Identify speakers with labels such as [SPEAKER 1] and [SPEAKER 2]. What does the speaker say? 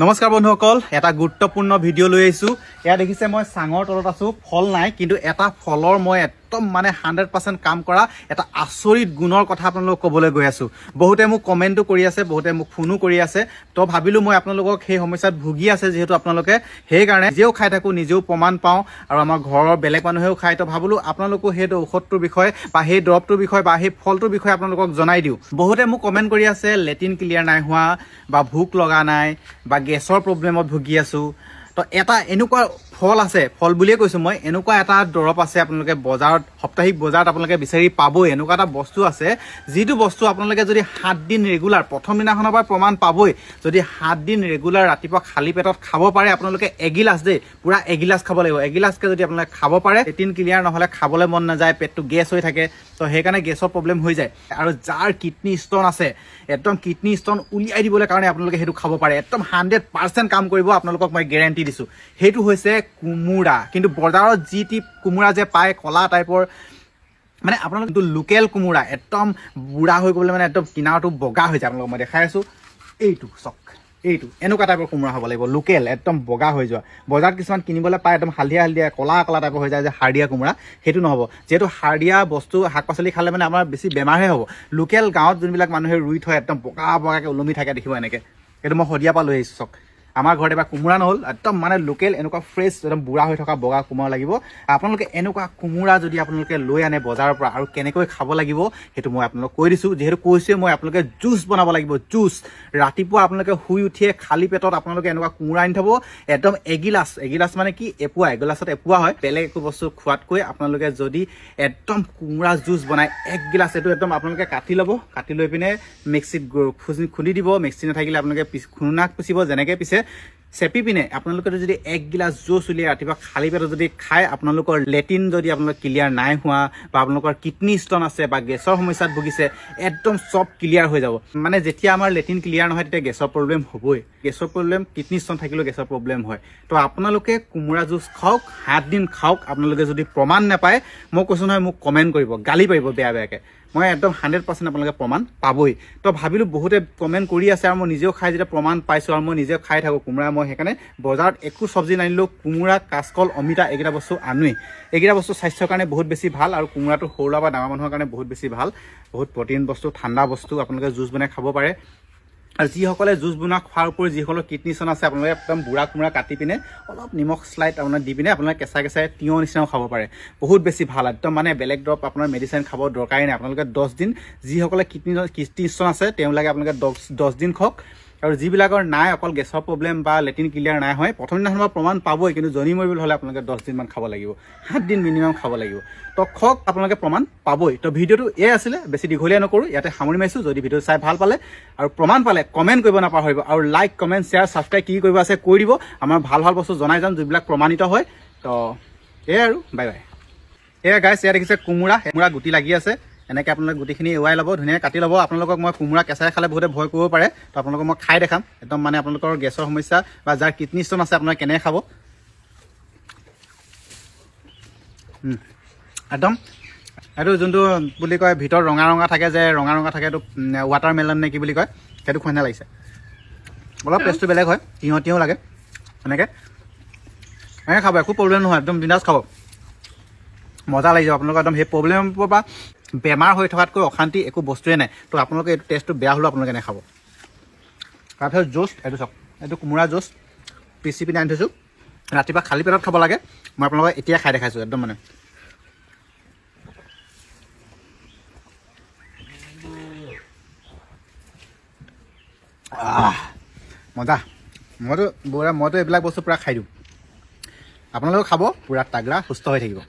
[SPEAKER 1] নমস্কাৰ বন্ধুসকল, এটা গুৰুত্বপূৰ্ণ ভিডিঅ' লৈ আহিছো। এয়া দেখিছে মই চাঙৰ তলত আছো, ফল নাই, কিন্তু এটা ফলৰ মই একদম মানে 100% কাম কৰা এটা আচৰিত গুণৰ কথা আপোনালোকক ক'বলৈ গৈ আছো। বহুতে মোক কমেণ্টো কৰি আছে, বহুতে মোক ফোনো কৰি আছে। তো ভাবিলো মই আপোনালোকক সেই সমস্যাত ভুগি আছে যিহেতু আপোনালোকে, সেইকাৰণে নিজেও খাই থাকো, নিজেও প্ৰমাণ পাওঁ আৰু আমাৰ ঘৰৰ বেলেগ মানুহেও খায়। তো ভাবিলো আপোনালোকো সেইটো ঔষধটোৰ বিষয়ে বা সেই দৰৱটোৰ বিষয়ে বা সেই ফলটোৰ বিষয়ে আপোনালোকক জনাই দিওঁ। বহুতে মোক কমেণ্ট কৰি আছে লেট্ৰিন ক্লিয়াৰ নাই হোৱা বা ভোক লগা নাই বা গেছৰ প্ৰব্লেমত ভুগি আছো। তো এটা এনেকুৱা ফল আছে, ফল বুলিয়ে কৈছো মই, এনেকুৱা এটা দৰৱ আছে আপোনালোকে বজাৰত, সাপ্তাহিক বজাৰত আপোনালোকে বিচাৰি পাবই। এনেকুৱা এটা বস্তু আছে যিটো বস্তু আপোনালোকে যদি 7 দিন ৰেগুলাৰ, প্ৰথম দিনাখনৰ পৰা প্ৰমাণ পাবই, যদি 7 দিন ৰেগুলাৰ ৰাতিপুৱা খালী পেটত খাব পাৰে আপোনালোকে, এগিলাচ দেই, পুৰা এগিলাচ খাব লাগিব। এগিলাচকে যদি আপোনালোকে খাব পাৰে, লেট্ৰিন ক্লিয়াৰ নহ'লে খাবলৈ মন নাযায়, পেটটো গেছ হৈ থাকে, তো সেইকাৰণে গেছৰ প্ৰব্লেম হৈ যায়। আৰু যাৰ কিডনী ষ্টন আছে, একদম কিডনী ষ্টন উলিয়াই দিবলৈ কাৰণে আপোনালোকে সেইটো খাব পাৰে, একদম 100% কাম কৰিব, আপোনালোকক মই গেৰেণ্টি দিছো। সেইটো হৈছে কোমোৰা। কিন্তু বজাৰত যি টি কোমোৰা যে পায় কলা টাইপৰ, মানে আপোনালোক কিন্তু লোকেল কোমোৰা একদম বুঢ়া হৈ গ'লে মানে একদম কিনাৰটো বগা হৈ যায়। আপোনালোকক মই দেখাই আছো, এইটো চক, এইটো এনেকুৱা টাইপৰ কোমোৰা হ'ব লাগিব, লোকেল একদম বগা হৈ যোৱা। বজাৰত কিছুমান কিনিবলৈ পায় একদম হালধীয়া কলা টাইপৰ হৈ যায় যে সাৰ দিয়া কোমোৰা, সেইটো নহ'ব। যিহেতু সাৰ দিয়া বস্তু শাক পাচলি খালে মানে আমাৰ বেছি বেমাৰহে হ'ব। লোকেল গাঁৱত যোনবিলাক মানুহে ৰুই থয় একদম বগাকৈ ওলমি থাকে, দেখিব এনেকৈ। এইটো মই শদিয়াৰ পৰা লৈ আহিছোঁ চক। আমাৰ ঘৰত এবাৰ কোমোৰা নহ'ল, একদম মানে লোকেল এনেকুৱা ফ্ৰেছ একদম বুঢ়া হৈ থকা বগা কোমোৰা লাগিব। আপোনালোকে এনেকুৱা কোমোৰা যদি আপোনালোকে লৈ আনে বজাৰৰ পৰা, আৰু কেনেকৈ খাব লাগিব সেইটো মই আপোনালোকক কৈ দিছোঁ। যিহেতু কৈছোৱে মই, আপোনালোকে জুচ বনাব লাগিব, জুচ। ৰাতিপুৱা আপোনালোকে শুই উঠিয়ে খালী পেটত আপোনালোকে এনেকুৱা কোমোৰা আনি থ'ব, একদম এগিলাচ মানে কি এপোৱা, এগিলাচত এপোৱা হয়। বেলেগ একো বস্তু খোৱাতকৈ আপোনালোকে যদি একদম কোমোৰা জুচ বনাই 1 গিলাচ, এইটো একদম আপোনালোকে কাটি ল'ব, কাটি লৈ পিনে মিক্সিত খুন্দি দিব। মিক্সি নাথাকিলে আপোনালোকে খুন্দাত পিচিব, যেনেকৈ পিছে চেপি পিনে আপোনালোকে যদি 1 গিলাচ জুচ উলিয়াই ৰাতিপুৱা খালী পেটত যদি খায়, আপোনালোকৰ লেট্ৰিন যদি আপোনালোকৰ ক্লিয়াৰ নাই হোৱা বা আপোনালোকৰ কিডনী ষ্টন আছে বা গেছৰ সমস্যাত ভুগিছে, একদম চব ক্লিয়াৰ হৈ যাব। মানে যেতিয়া আমাৰ লেট্ৰিন ক্লিয়াৰ নহয় তেতিয়া গেছৰ প্ৰব্লেম হ'বই। গেছৰ প্ৰব্লেম, কিডনী ষ্টন থাকিলেও গেছৰ প্ৰব্লেম হয়। তো আপোনালোকে কোমোৰা জুচ খাওক, 7 দিন খাওক। আপোনালোকে যদি প্ৰমাণ নাপায়, মই কৈছোঁ নহয়, মোক কমেণ্ট কৰিব, গালি পাৰিব বেয়াকৈ। মই একদম 100% আপোনালোকে প্ৰমাণ পাবই। তো ভাবিলোঁ বহুতে কমেণ্ট কৰি আছে, আৰু মই নিজেও খাই যেতিয়া প্ৰমাণ পাইছোঁ, আৰু মই নিজেও খাই থাকোঁ কোমোৰা। মই সেইকাৰণে বজাৰত একো চব্জি নানিলেও কোমোৰা, কাচকল, অমিতা এইকেইটা বস্তু আনোৱেই। এইকেইটা বস্তু স্বাস্থ্যৰ কাৰণে বহুত বেছি ভাল, আৰু কোমোৰাটো সৰু ল'ৰা বা ডাঙৰ মানুহৰ কাৰণে বহুত বেছি ভাল। বহুত প্ৰটিন বস্তু, ঠাণ্ডা বস্তু, আপোনালোকে জুচ বনাই খাব পাৰে। আৰু যিসকলে জুচ বনোৱা খোৱাৰ উপৰি যিসকলৰ কিডনী ষ্টন আছে, আপোনালোকে একদম বুঢ়া কোমোৰা কাটি পিনে অলপ নিমখ স্লাইড আপোনাৰ দি পিনে আপোনালোকে কেঁচাই তিয়ঁহ নিচিনাও খাব পাৰে। বহুত বেছি ভাল, একদম মানে বেলেগ দৰৱ আপোনাৰ মেডিচিন খাব দৰকাৰেই নাই। আপোনালোকে 10 দিন, যিসকলে কিডনী ষ্টন আছে তেওঁলোকে আপোনালোকে 10 দিন খাওক। আৰু যিবিলাকৰ নাই, অকল গেছৰ প্ৰব্লেম বা লেট্ৰিন ক্লিয়াৰ নাই হয়, প্ৰথম দিনাখনৰ প্ৰমাণ পাবই, কিন্তু জনি মৰিবলৈ হ'লে আপোনালোকে 10 দিনমান খাব লাগিব, 7 দিন মিনিমাম খাব লাগিব। তো খওক, আপোনালোকে প্ৰমাণ পাবই। তো ভিডিঅ'টো এই আছিলে, বেছি দীঘলীয়া নকৰোঁ, ইয়াতে সামৰি মাৰিছোঁ। যদি ভিডিঅ' চাই ভাল পালে আৰু প্ৰমাণ পালে কমেণ্ট কৰিব নাপাহৰিব, আৰু লাইক, কমেণ্ট, শ্বেয়াৰ, ছাবস্ক্ৰাইব কি কৰিব আছে কৰি দিব। আমাৰ ভাল বস্তু জনাই যাম যিবিলাক প্ৰমাণিত হয়। তো এয়াই আৰু, বাই বাই। এয়া গাইছ, এয়া দেখিছে কোমোৰা গুটি লাগি আছে। এনেকৈ আপোনালোকে গুটিখিনি এৱাই ল'ব, ধুনীয়াকৈ কাটি ল'ব। আপোনালোকক মই কোমোৰা কেঁচাই খালে বহুতে ভয় কৰিব পাৰে, তো আপোনালোকক মই খাই দেখাম। একদম মানে আপোনালোকৰ গেছৰ সমস্যা বা যাৰ কিডনী ষ্টন আছে আপোনালোকে কেনেকৈ খাব, একদম এইটো যোনটো বুলি কয় ভিতৰত ৰঙা থাকে যে, ৰঙা থাকে, এইটো ৱাটাৰ মেলন নে কি বুলি কয়, সেইটো খোৱা লাগিছে। অলপ টেষ্টটো বেলেগ হয়, তিয়ঁহ লাগে। এনেকৈ খাব, একো প্ৰব্লেম নহয়, একদম বিন্দাছ খাব, মজা লাগি যাব আপোনালোকৰ। একদম সেই প্ৰব্লেমৰ পৰা, বেমাৰ হৈ থকাতকৈ অশান্তি একো বস্তুৱে নাই। তো আপোনালোকে এইটো টেষ্টটো বেয়া হ'লেও আপোনালোকে নাখাব। তাৰপিছত জুচ, এইটো চাওক, এইটো কোমোৰা জুচ পিচি পিনে আনি থৈছোঁ। ৰাতিপুৱা খালী পেটত খাব লাগে। মই আপোনালোকক এতিয়া খাই দেখাইছোঁ, একদম মানে মজা। মইতো এইবিলাক বস্তু পূৰা খাই দিওঁ। আপোনালোকেও খাব, পূৰা তাগৰা সুস্থ হৈ থাকিব।